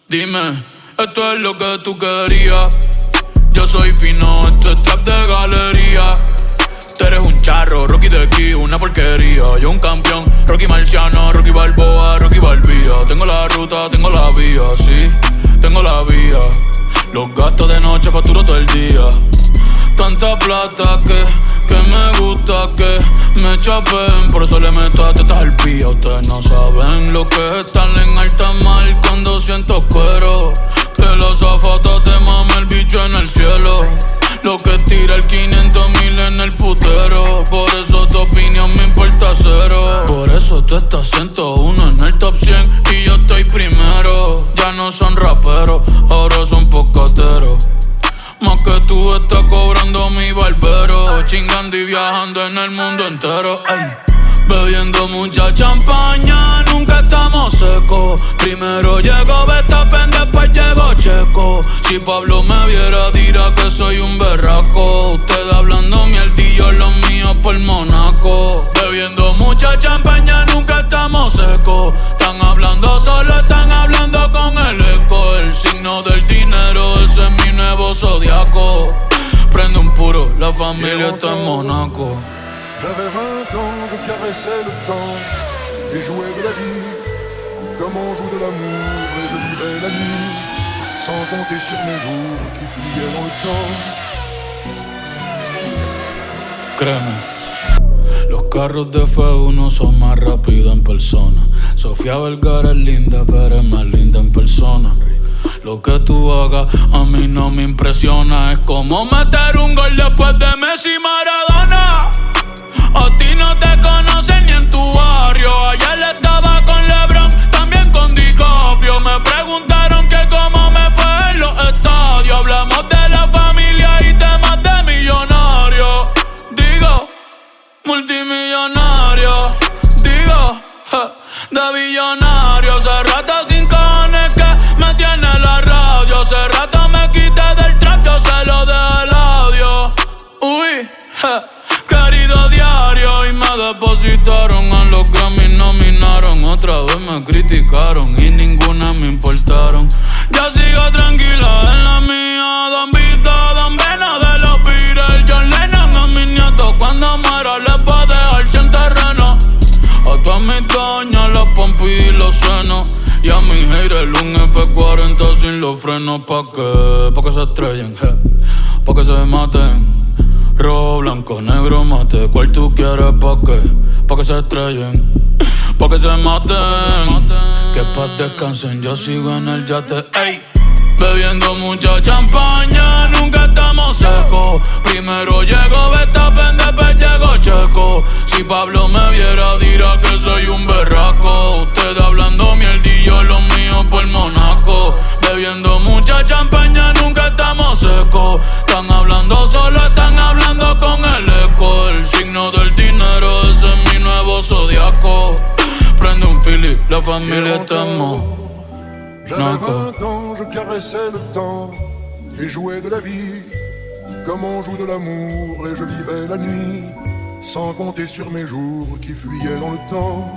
Dime, esto es lo que tú querías. Yo soy fino, esto es trap de galería. Tú eres un charro, Rocky de aquí, una porquería. Yo un campeón, Rocky Marciano, Rocky Balboa, Rocky Balbía. Tengo la ruta, tengo la vía, sí, tengo la vía. Los gastos de noche facturo todo el día. Tanta plata que me gusta que me chapen. Por eso le meto a tetas al pía. Ustedes no saben lo que es estar en alta mar cuando siento cuero. Que los azafatas te mame el bicho en el cielo. Lo que tira el 500.000 en el putero. Por eso tu opinión me importa cero. Por eso tú estás 101 en el top 100 y yo estoy primero. Ya no son raperos, ahora son pocateros. Más que tú estás cobrando mi barbero. Chingando y viajando en el mundo entero. Ey. Bebiendo mucha champaña, nunca estamos secos. Primero llegó Verstappen, después llegó Checo. Si Pablo me viera dirá que soy un berraco. Ustedes hablando mierdillo, los míos por Monaco. Bebiendo mucha champaña, nunca estamos secos. Están hablando solo, están hablando con el eco. El signo del dinero, ese es mi nuevo zodiaco. Prende un puro, la familia está en Monaco. J'avais 20 ans, je caressais le temps et jouais de la vie comme on joue de l'amour, et je vivais la nuit sans compter sur mes jours qui fuyaient dans le temps. Créeme, los carros de F1 son más rápidos en persona. Sofía Vergara es linda, pero es más linda en persona. Lo que tú hagas a mí no me impresiona. Es como meter un gol después de Messi y Maradona. A ti no te conocen ni en tu barrio. Ayer estaba con LeBron, también con DiCaprio. Me preguntaron que cómo me fue en los estadios. Hablamos de la familia y temas de millonarios. Digo, multimillonario. Digo, de billonario. Hace rato sin cojones que me tiene la radio. Hace rato me quité del trap, yo se lo dejé el audio. Uy, querido diario, y me depositaron a los Grammy, nominaron. Otra vez me criticaron y ninguna me importaron. Ya sigo tranquila en la mía. Don Vito, Don Vena de los Beatles, John Lennon a mis nietos. Cuando muera les va a dejar sin terreno. A todas mis doñas, las pompis y los senos. Y a mis haters un F40 sin los frenos. ¿Pa' qué? Pa' que se estrellen, pa' que se maten. Rojo, blanco, negro, mate. ¿Cuál tú quieres? ¿Pa' qué? Pa' que se estrellen, pa' que se maten. Que pa' descansen, yo sigo en el yate. Ey. Bebiendo mucha champaña, nunca estamos secos. Primero llegó Verstappen, después llegó Checo. Si Pablo me viera dirá que soy un berraco. Ustedes hablando mierdillo, los míos por Monaco. Bebiendo mucha champaña, nunca estamos secos. Están hablando solo, están hablando con el eco. El signo del dinero, ese es mi nuevo zodiaco. Prende un Philly, la familia está en Monaco. J'avais 20 ans, je caressais le temps et jouais de la vie comme on joue de l'amour, et je vivais la nuit sans compter sur mes jours qui fuyaient dans le temps.